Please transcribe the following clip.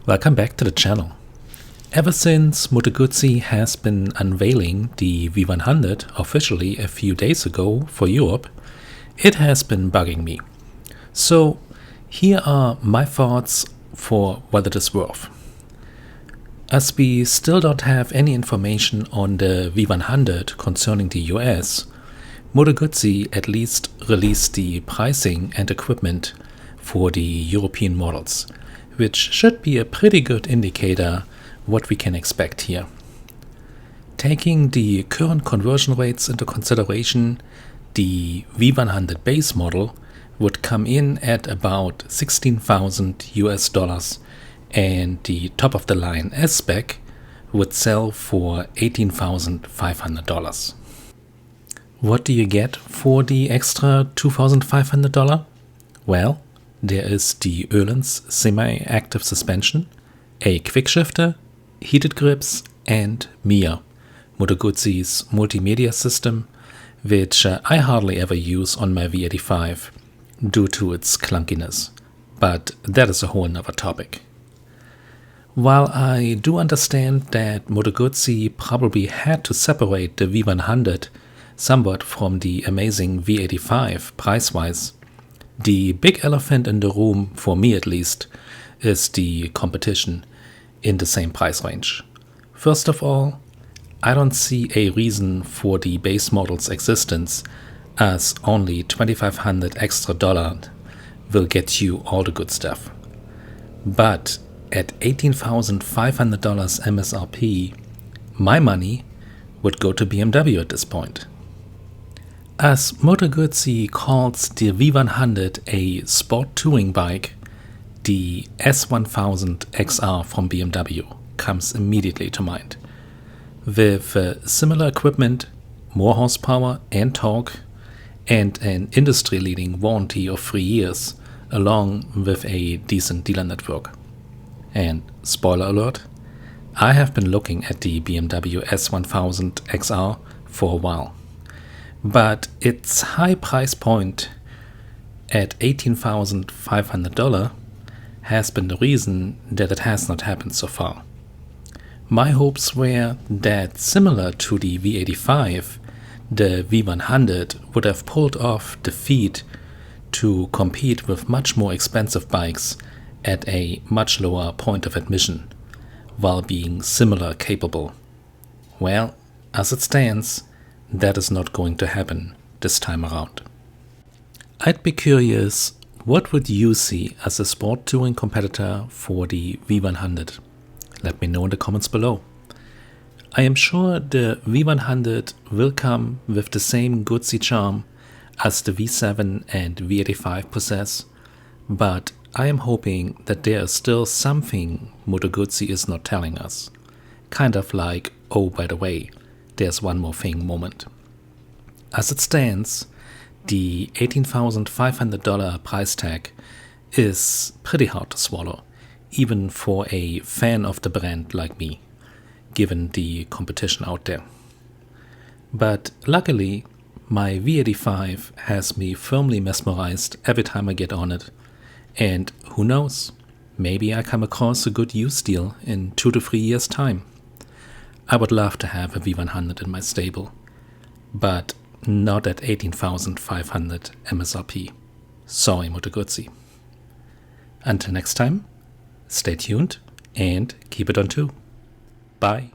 Welcome back to the channel. Ever since Moto Guzzi has been unveiling the V100 officially a few days ago for Europe, it has been bugging me. So here are my thoughts for what it is worth. As we still don't have any information on the V100 concerning the US, Moto Guzzi at least released the pricing and equipment for the European models, which should be a pretty good indicator what we can expect here. Taking the current conversion rates into consideration, the V100 base model would come in at about 16,000 US dollars, and the top of the line S spec would sell for $18,500. What do you get for the extra $2,500? Well, there is the Öhlins semi-active suspension, a quick shifter, heated grips, and MIA, Moto Guzzi's multimedia system, which I hardly ever use on my V85 due to its clunkiness, but that is a whole nother topic. While I do understand that Moto Guzzi probably had to separate the V100 somewhat from the amazing V85 price-wise, the big elephant in the room, for me at least, is the competition in the same price range. First of all, I don't see a reason for the base model's existence, as only $2,500 extra will get you all the good stuff. But at $18,500 MSRP, my money would go to BMW at this point. As Moto Guzzi calls the V100 a sport touring bike, the S1000 XR from BMW comes immediately to mind. With similar equipment, more horsepower and torque, and an industry-leading warranty of 3 years, along with a decent dealer network. And spoiler alert, I have been looking at the BMW S1000 XR for a while. But its high price point at $18,500 has been the reason that it has not happened so far. My hopes were that, similar to the V85, the V100 would have pulled off the feat to compete with much more expensive bikes at a much lower point of admission, while being similar capable. Well, as it stands, that is not going to happen this time around. I'd be curious, what would you see as a sport touring competitor for the V100? Let me know in the comments below. I am sure the V100 will come with the same Guzzi charm as the V7 and V85 possess, but I am hoping that there is still something Moto Guzzi is not telling us. Kind of like, oh, by the way, there's one more thing moment. As it stands, the $18,500 price tag is pretty hard to swallow, even for a fan of the brand like me, given the competition out there. But luckily, my V85 has me firmly mesmerized every time I get on it, and who knows, maybe I come across a good used deal in 2 to 3 years' time. I would love to have a V100 in my stable, but not at $18,500 MSRP. Sorry, Moto Guzzi. Until next time, stay tuned and keep it on 2. Bye.